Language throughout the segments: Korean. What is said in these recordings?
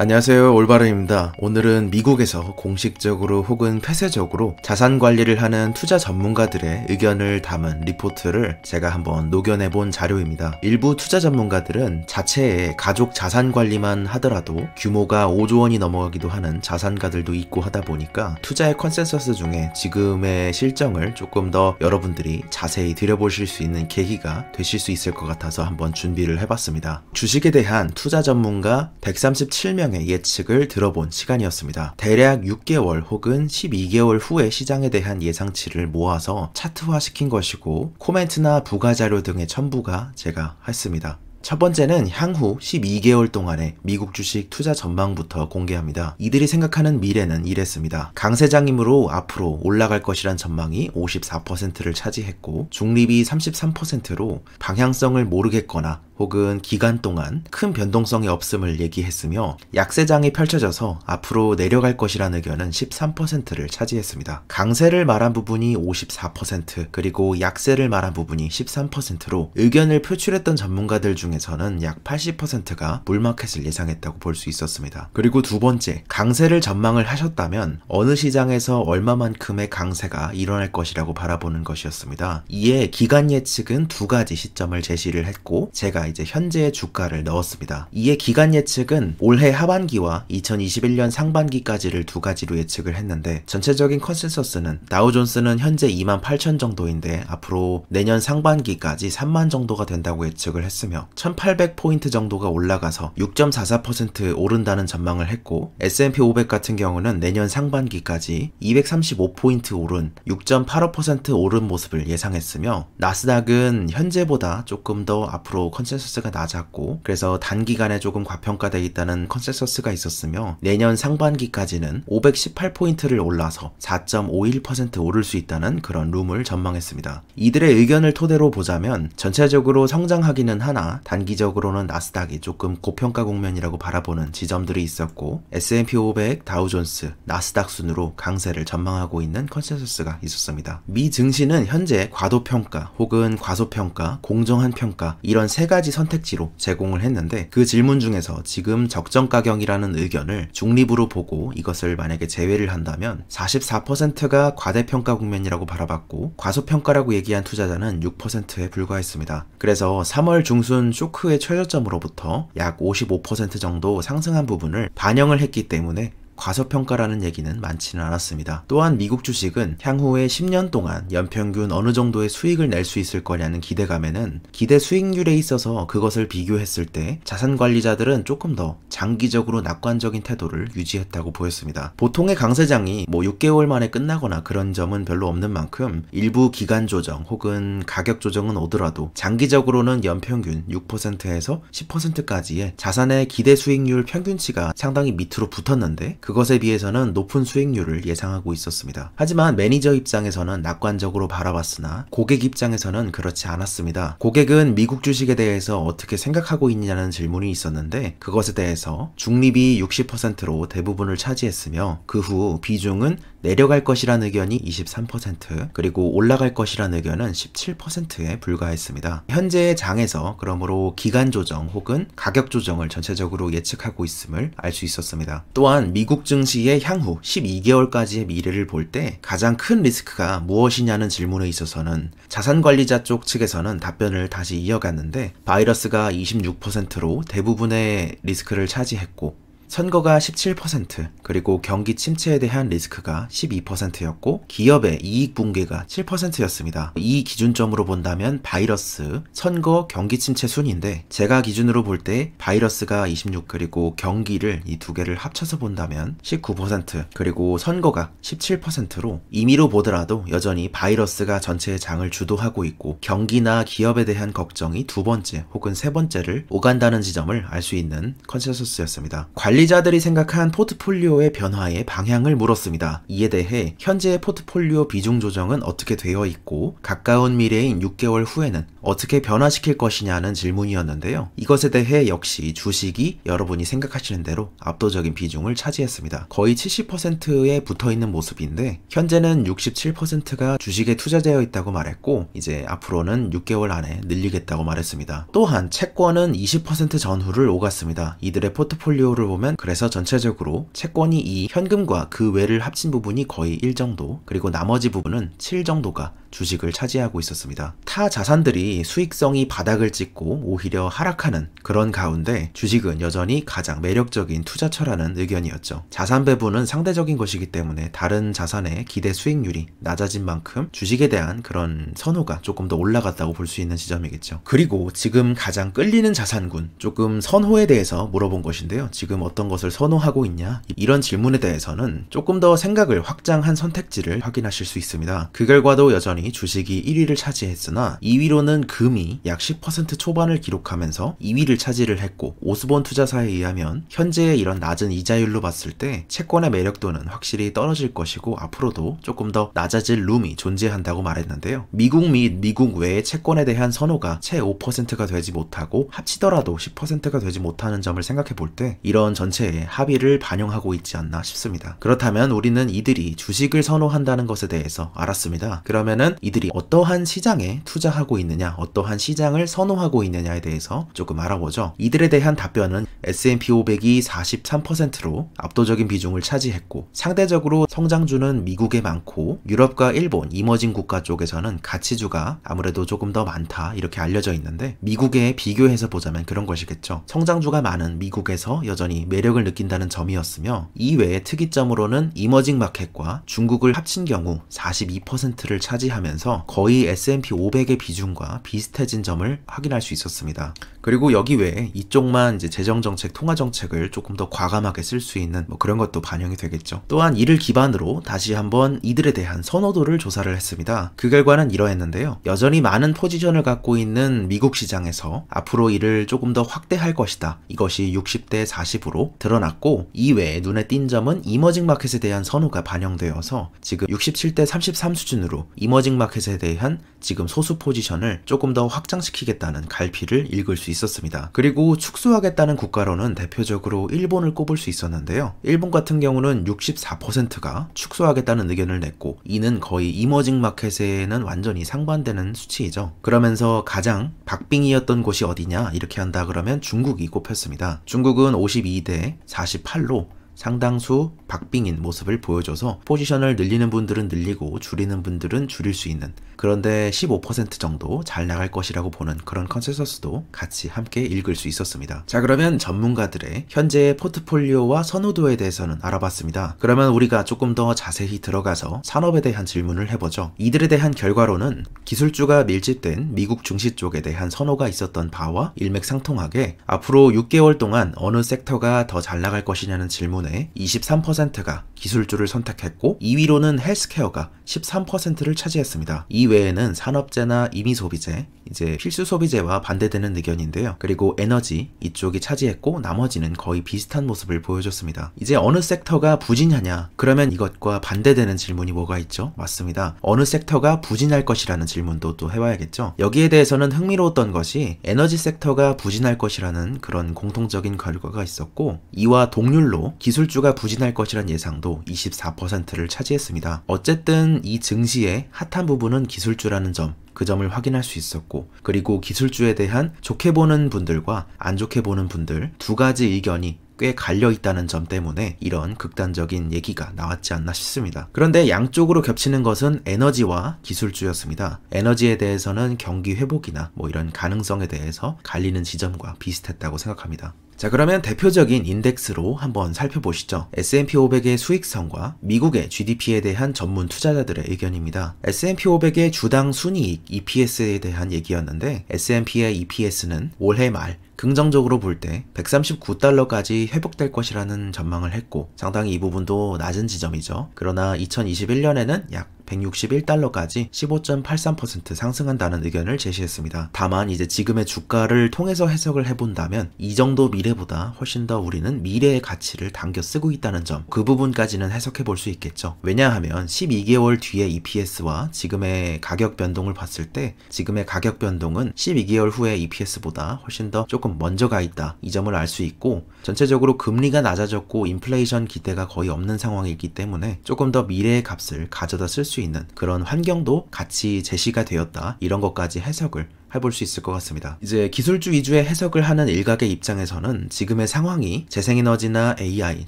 안녕하세요, 올바름입니다. 오늘은 미국에서 공식적으로 혹은 폐쇄적으로 자산 관리를 하는 투자 전문가들의 의견을 담은 리포트를 제가 한번 녹여내본 자료입니다. 일부 투자 전문가들은 자체의 가족 자산 관리만 하더라도 규모가 5조 원이 넘어가기도 하는 자산가들도 있고 하다 보니까 투자의 컨센서스 중에 지금의 실정을 조금 더 여러분들이 자세히 들여보실 수 있는 계기가 되실 수 있을 것 같아서 한번 준비를 해봤습니다. 주식에 대한 투자 전문가 137명 예측을 들어본 시간이었습니다. 대략 6개월 혹은 12개월 후의 시장에 대한 예상치를 모아서 차트화시킨 것이고 코멘트나 부가자료 등의 첨부가 제가 했습니다. 첫 번째는 향후 12개월 동안의 미국 주식 투자 전망부터 공개합니다. 이들이 생각하는 미래는 이랬습니다. 강세장이므로 앞으로 올라갈 것이란 전망이 54%를 차지했고 중립이 33%로 방향성을 모르겠거나 혹은 기간 동안 큰 변동성이 없음을 얘기했으며 약세장이 펼쳐져서 앞으로 내려갈 것이라는 의견은 13%를 차지했습니다. 강세를 말한 부분이 54% 그리고 약세를 말한 부분이 13%로 의견을 표출했던 전문가들 중에서는 약 80%가 물마켓을 예상했다고 볼 수 있었습니다. 그리고 두 번째, 강세를 전망을 하셨다면 어느 시장에서 얼마만큼의 강세가 일어날 것이라고 바라보는 것이었습니다. 이에 기간 예측은 두 가지 시점을 제시를 했고 제가 이제 현재의 주가를 넣었습니다. 이에 기간 예측은 올해 하반기와 2021년 상반기까지를 두 가지로 예측을 했는데 전체적인 컨센서스는 다우존스는 현재 28,000 정도인데 앞으로 내년 상반기까지 3만 정도가 된다고 예측을 했으며 1800포인트 정도가 올라가서 6.44% 오른다는 전망을 했고 S&P 500 같은 경우는 내년 상반기까지 235포인트 오른 6.85% 오른 모습을 예상했으며 나스닥은 현재보다 조금 더 앞으로 컨센서스가 낮았고 그래서 단기간에 조금 과평가되어 있다는 컨센서스가 있었으며 내년 상반기까지는 518포인트를 올라서 4.51% 오를 수 있다는 그런 룸을 전망했습니다. 이들의 의견을 토대로 보자면 전체적으로 성장하기는 하나 단기적으로는 나스닥이 조금 고평가 국면이라고 바라보는 지점들이 있었고 S&P 500, 다우존스, 나스닥 순으로 강세를 전망하고 있는 컨센서스가 있었습니다. 미 증시는 현재 과도평가 혹은 과소평가, 공정한 평가 이런 세 가지 선택지로 제공을 했는데 그 질문 중에서 지금 적정가격이라는 의견을 중립으로 보고 이것을 만약에 제외를 한다면 44%가 과대평가 국면이라고 바라봤고 과소평가라고 얘기한 투자자는 6%에 불과했습니다. 그래서 3월 중순 쇼크의 최저점으로부터 약 55% 정도 상승한 부분을 반영을 했기 때문에 과소평가라는 얘기는 많지는 않았습니다. 또한 미국 주식은 향후에 10년 동안 연평균 어느 정도의 수익을 낼 수 있을 거냐는 기대감에는 기대 수익률에 있어서 그것을 비교했을 때 자산관리자들은 조금 더 장기적으로 낙관적인 태도를 유지했다고 보였습니다. 보통의 강세장이 6개월 만에 끝나거나 그런 점은 별로 없는 만큼 일부 기간 조정 혹은 가격 조정은 오더라도 장기적으로는 연평균 6%에서 10%까지의 자산의 기대 수익률 평균치가 상당히 밑으로 붙었는데 그것에 비해서는 높은 수익률을 예상하고 있었습니다. 하지만 매니저 입장에서는 낙관적으로 바라봤으나 고객 입장에서는 그렇지 않았습니다. 고객은 미국 주식에 대해서 어떻게 생각하고 있냐는 질문이 있었는데 그것에 대해서 중립이 60%로 대부분을 차지했으며 그 후 비중은 내려갈 것이라는 의견이 23% 그리고 올라갈 것이라는 의견은 17%에 불과했습니다. 현재의 장에서 그러므로 기간 조정 혹은 가격 조정을 전체적으로 예측하고 있음을 알 수 있었습니다. 또한 미국 증시의 향후 12개월까지의 미래를 볼 때 가장 큰 리스크가 무엇이냐는 질문에 있어서는 자산관리자 쪽 측에서는 답변을 다시 이어갔는데 바이러스가 26%로 대부분의 리스크를 차지했고 선거가 17% 그리고 경기 침체에 대한 리스크가 12%였고 기업의 이익 붕괴가 7%였습니다. 이 기준점으로 본다면 바이러스, 선거, 경기 침체 순인데 제가 기준으로 볼 때 바이러스가 26 그리고 경기를 이 두 개를 합쳐서 본다면 19% 그리고 선거가 17%로 임의로 보더라도 여전히 바이러스가 전체의 장을 주도하고 있고 경기나 기업에 대한 걱정이 두 번째 혹은 세 번째를 오간다는 지점을 알 수 있는 컨센서스였습니다. 관리자들이 생각한 포트폴리오의 변화의 방향을 물었습니다. 이에 대해 현재의 포트폴리오 비중 조정은 어떻게 되어 있고 가까운 미래인 6개월 후에는 어떻게 변화시킬 것이냐는 질문이었는데요. 이것에 대해 역시 주식이 여러분이 생각하시는 대로 압도적인 비중을 차지했습니다. 거의 70%에 붙어있는 모습인데 현재는 67%가 주식에 투자되어 있다고 말했고 이제 앞으로는 6개월 안에 늘리겠다고 말했습니다. 또한 채권은 20% 전후를 오갔습니다. 이들의 포트폴리오를 보면 보자면 그래서 전체적으로 채권이 2, 현금과 그 외를 합친 부분이 거의 1 정도, 그리고 나머지 부분은 7 정도가 주식을 차지하고 있었습니다. 타 자산들이 수익성이 바닥을 찍고 오히려 하락하는 그런 가운데 주식은 여전히 가장 매력적인 투자처라는 의견이었죠. 자산 배분은 상대적인 것이기 때문에 다른 자산의 기대 수익률이 낮아진 만큼 주식에 대한 그런 선호가 조금 더 올라갔다고 볼 수 있는 지점이겠죠. 그리고 지금 가장 끌리는 자산군, 조금 선호에 대해서 물어본 것인데요. 지금 어떤 것을 선호하고 있냐? 이런 질문에 대해서는 조금 더 생각을 확장한 선택지를 확인하실 수 있습니다. 그 결과도 여전히 주식이 1위를 차지했으나 2위로는 금이 약 10% 초반을 기록하면서 2위를 차지를 했고, 오스본 투자사에 의하면 현재의 이런 낮은 이자율로 봤을 때 채권의 매력도는 확실히 떨어질 것이고 앞으로도 조금 더 낮아질 룸이 존재한다고 말했는데요. 미국 및 미국 외의 채권에 대한 선호가 채 5%가 되지 못하고 합치더라도 10%가 되지 못하는 점을 생각해 볼 때 이런 전체의 합의를 반영하고 있지 않나 싶습니다. 그렇다면 우리는 이들이 주식을 선호한다는 것에 대해서 알았습니다. 그러면은 이들이 어떠한 시장에 투자하고 있느냐, 어떠한 시장을 선호하고 있느냐에 대해서 조금 알아보죠. 이들에 대한 답변은 S&P 500이 43%로 압도적인 비중을 차지했고, 상대적으로 성장주는 미국에 많고 유럽과 일본, 이머징 국가 쪽에서는 가치주가 아무래도 조금 더 많다 이렇게 알려져 있는데, 미국에 비교해서 보자면 그런 것이겠죠. 성장주가 많은 미국에서 여전히 매력을 느낀다는 점이었으며, 이외의 특이점으로는 이머징 마켓과 중국을 합친 경우 42%를 차지하면서 거의 S&P 500의 비중과 비슷해진 점을 확인할 수 있었습니다. 그리고 여기 외에 이쪽만 이제 재정정책, 통화정책을 조금 더 과감하게 쓸 수 있는 그런 것도 반영이 되겠죠. 또한 이를 기반으로 다시 한번 이들에 대한 선호도를 조사를 했습니다. 그 결과는 이러했는데요. 여전히 많은 포지션을 갖고 있는 미국 시장에서 앞으로 이를 조금 더 확대할 것이다. 이것이 60대 40으로 드러났고, 이외에 눈에 띈 점은 이머징 마켓에 대한 선호가 반영되어서 지금 67대 33 수준으로 이머징 마켓에 대한 지금 소수 포지션을 조금 더 확장시키겠다는 갈피를 읽을 수 있었습니다. 그리고 축소하겠다는 국가로는 대표적으로 일본을 꼽을 수 있었는데요. 일본 같은 경우는 64%가 축소하겠다는 의견을 냈고, 이는 거의 이머징 마켓에는 완전히 상반되는 수치이죠. 그러면서 가장 박빙이었던 곳이 어디냐 이렇게 한다 그러면 중국이 꼽혔습니다. 중국은 52대 48로 상당수 박빙인 모습을 보여줘서 포지션을 늘리는 분들은 늘리고 줄이는 분들은 줄일 수 있는, 그런데 15% 정도 잘 나갈 것이라고 보는 그런 컨센서스도 같이 함께 읽을 수 있었습니다. 자, 그러면 전문가들의 현재의 포트폴리오와 선호도에 대해서는 알아봤습니다. 그러면 우리가 조금 더 자세히 들어가서 산업에 대한 질문을 해보죠. 이들에 대한 결과로는 기술주가 밀집된 미국 증시 쪽에 대한 선호가 있었던 바와 일맥상통하게 앞으로 6개월 동안 어느 섹터가 더 잘 나갈 것이냐는 질문에 23%가 기술주를 선택했고, 2위로는 헬스케어가 13%를 차지했습니다. 이외에는 산업재나 임의소비재, 이제 필수 소비재와 반대되는 의견인데요. 그리고 에너지 이쪽이 차지했고, 나머지는 거의 비슷한 모습을 보여줬습니다. 이제 어느 섹터가 부진하냐? 그러면 이것과 반대되는 질문이 뭐가 있죠? 맞습니다. 어느 섹터가 부진할 것이라는 질문도 또 해봐야겠죠. 여기에 대해서는 흥미로웠던 것이 에너지 섹터가 부진할 것이라는 그런 공통적인 결과가 있었고, 이와 동률로 기술주가 부진할 것이란 예상도 24%를 차지했습니다. 어쨌든 이 증시의 핫한 부분은 기술주라는 점, 그 점을 확인할 수 있었고, 그리고 기술주에 대한 좋게 보는 분들과 안 좋게 보는 분들 두 가지 의견이 꽤 갈려있다는 점 때문에 이런 극단적인 얘기가 나왔지 않나 싶습니다. 그런데 양쪽으로 겹치는 것은 에너지와 기술주였습니다. 에너지에 대해서는 경기 회복이나 이런 가능성에 대해서 갈리는 지점과 비슷했다고 생각합니다. 자, 그러면 대표적인 인덱스로 한번 살펴보시죠. S&P 500의 수익성과 미국의 GDP에 대한 전문 투자자들의 의견입니다. S&P 500의 주당 순이익 EPS에 대한 얘기였는데, S&P의 EPS는 올해 말 긍정적으로 볼 때 139달러까지 회복될 것이라는 전망을 했고, 상당히 이 부분도 낮은 지점이죠. 그러나 2021년에는 약 161달러까지 15.83% 상승한다는 의견을 제시했습니다. 다만 이제 지금의 주가를 통해서 해석을 해본다면 이 정도 미래보다 훨씬 더 우리는 미래의 가치를 당겨 쓰고 있다는 점, 그 부분까지는 해석해 볼 수 있겠죠. 왜냐하면 12개월 뒤의 EPS와 지금의 가격 변동을 봤을 때 지금의 가격 변동은 12개월 후의 EPS보다 훨씬 더 조금 먼저 가 있다, 이 점을 알 수 있고, 전체적으로 금리가 낮아졌고 인플레이션 기대가 거의 없는 상황이기 때문에 조금 더 미래의 값을 가져다 쓸 수 있는 그런 환경도 같이 제시가 되었다, 이런 것까지 해석을 해볼 수 있을 것 같습니다. 이제 기술주 위주의 해석을 하는 일각의 입장에서는 지금의 상황이 재생에너지나 AI,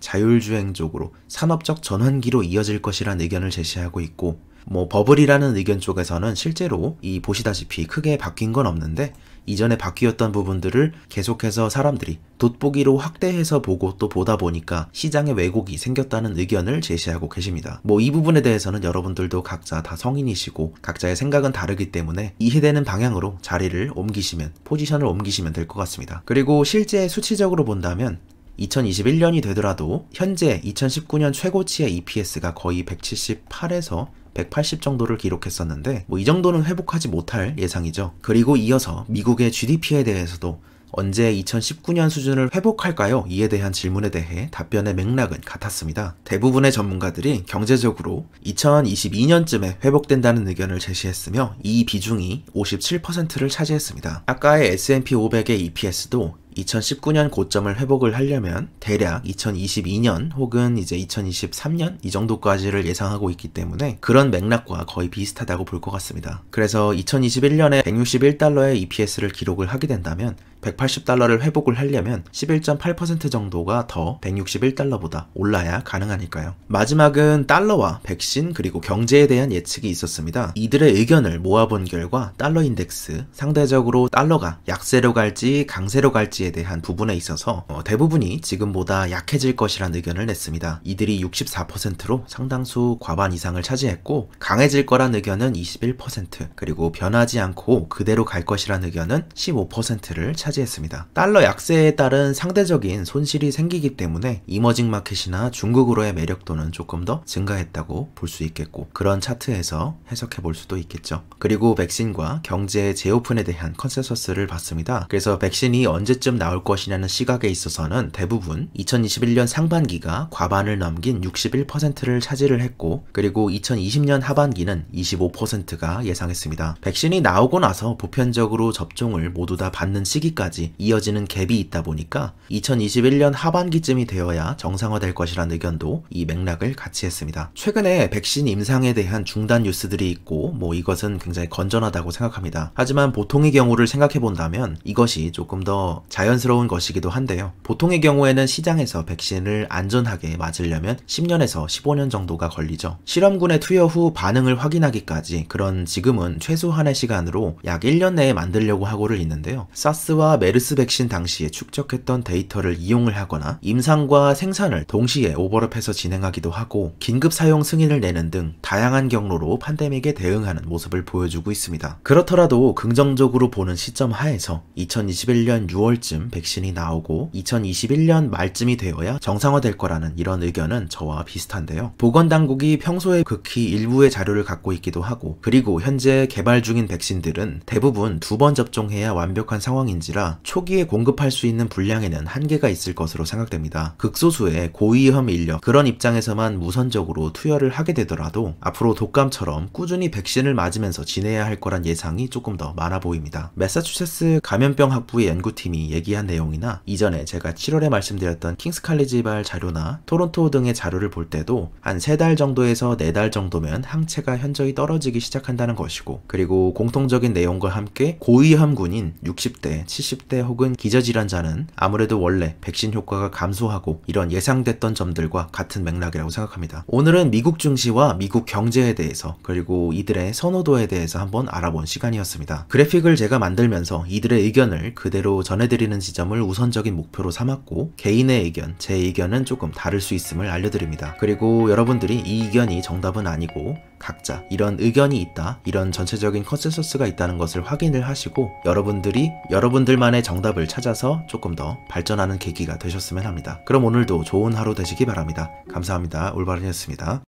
자율주행 쪽으로 산업적 전환기로 이어질 것이란 의견을 제시하고 있고, 버블이라는 의견 쪽에서는 실제로 보시다시피 크게 바뀐 건 없는데 이전에 바뀌었던 부분들을 계속해서 사람들이 돋보기로 확대해서 보고 또 보다 보니까 시장에 왜곡이 생겼다는 의견을 제시하고 계십니다. 이 부분에 대해서는 여러분들도 각자 다 성인이시고 각자의 생각은 다르기 때문에 이해되는 방향으로 자리를 옮기시면, 포지션을 옮기시면 될 것 같습니다. 그리고 실제 수치적으로 본다면 2021년이 되더라도 현재 2019년 최고치의 EPS가 거의 178에서 180 정도를 기록했었는데 이 정도는 회복하지 못할 예상이죠. 그리고 이어서 미국의 GDP에 대해서도 언제 2019년 수준을 회복할까요? 이에 대한 질문에 대해 답변의 맥락은 같았습니다. 대부분의 전문가들이 경제적으로 2022년쯤에 회복된다는 의견을 제시했으며 이 비중이 57%를 차지했습니다. 아까의 S&P 500의 EPS도 2019년 고점을 회복을 하려면 대략 2022년 혹은 이제 2023년 이 정도까지를 예상하고 있기 때문에 그런 맥락과 거의 비슷하다고 볼 것 같습니다. 그래서 2021년에 161달러의 EPS를 기록을 하게 된다면 180달러를 회복을 하려면 11.8% 정도가 더 161달러보다 올라야 가능하니까요. 마지막은 달러와 백신 그리고 경제에 대한 예측이 있었습니다. 이들의 의견을 모아본 결과 달러 인덱스, 상대적으로 달러가 약세로 갈지 강세로 갈지에 대한 부분에 있어서 대부분이 지금보다 약해질 것이라는 의견을 냈습니다. 이들이 64%로 상당수 과반 이상을 차지했고 강해질 거란 의견은 21%, 그리고 변하지 않고 그대로 갈 것이라는 의견은 15%를 차지했습니다. 달러 약세에 따른 상대적인 손실이 생기기 때문에 이머징 마켓이나 중국으로의 매력도는 조금 더 증가했다고 볼 수 있겠고, 그런 차트에서 해석해 볼 수도 있겠죠. 그리고 백신과 경제 재오픈에 대한 컨센서스를 봤습니다. 그래서 백신이 언제쯤 나올 것이냐는 시각에 있어서는 대부분 2021년 상반기가 과반을 넘긴 61%를 차지를 했고, 그리고 2020년 하반기는 25%가 예상했습니다. 백신이 나오고 나서 보편적으로 접종을 모두 다 받는 시기까지 이어지는 갭이 있다 보니까 2021년 하반기쯤이 되어야 정상화될 것이라는 의견도 이 맥락을 같이 했습니다. 최근에 백신 임상에 대한 중단 뉴스들이 있고 이것은 굉장히 건전하다고 생각합니다. 하지만 보통의 경우를 생각해 본다면 이것이 조금 더 자연스러운 것이기도 한데요. 보통의 경우에는 시장에서 백신을 안전하게 맞으려면 10년에서 15년 정도가 걸리죠. 실험군에 투여 후 반응을 확인하기까지 그런 지금은 최소한의 시간으로 약 1년 내에 만들려고 하고를 있는데요. 사스와 메르스 백신 당시에 축적했던 데이터를 이용을 하거나 임상과 생산을 동시에 오버랩해서 진행하기도 하고 긴급 사용 승인을 내는 등 다양한 경로로 팬데믹에 대응하는 모습을 보여주고 있습니다. 그렇더라도 긍정적으로 보는 시점 하에서 2021년 6월쯤 백신이 나오고 2021년 말쯤이 되어야 정상화될 거라는 이런 의견은 저와 비슷한데요. 보건당국이 평소에 극히 일부의 자료를 갖고 있기도 하고, 그리고 현재 개발 중인 백신들은 대부분 2번 접종해야 완벽한 상황인지라 초기에 공급할 수 있는 분량에는 한계가 있을 것으로 생각됩니다. 극소수의 고위험 인력, 그런 입장에서만 우선적으로 투여를 하게 되더라도 앞으로 독감처럼 꾸준히 백신을 맞으면서 지내야 할 거란 예상이 조금 더 많아 보입니다. 매사추세츠 감염병 학부의 연구팀이 얘기한 내용이나 이전에 제가 7월에 말씀드렸던 킹스 칼리지발 자료나 토론토 등의 자료를 볼 때도 한 3달 정도에서 4달 정도면 항체가 현저히 떨어지기 시작한다는 것이고, 그리고 공통적인 내용과 함께 고위험군인 60대, 70대 혹은 기저질환자는 아무래도 원래 백신 효과가 감소하고 이런 예상됐던 점들과 같은 맥락이라고 생각합니다. 오늘은 미국 증시와 미국 경제에 대해서 그리고 이들의 선호도에 대해서 한번 알아본 시간이었습니다. 그래픽을 제가 만들면서 이들의 의견을 그대로 전해드리는 지점을 우선적인 목표로 삼았고, 개인의 의견, 제 의견은 조금 다를 수 있음을 알려드립니다. 그리고 여러분들이 이 의견이 정답은 아니고 각자 이런 의견이 있다, 이런 전체적인 컨센서스가 있다는 것을 확인을 하시고 여러분들이 여러분들만의 정답을 찾아서 조금 더 발전하는 계기가 되셨으면 합니다. 그럼 오늘도 좋은 하루 되시기 바랍니다. 감사합니다. 올바른이었습니다.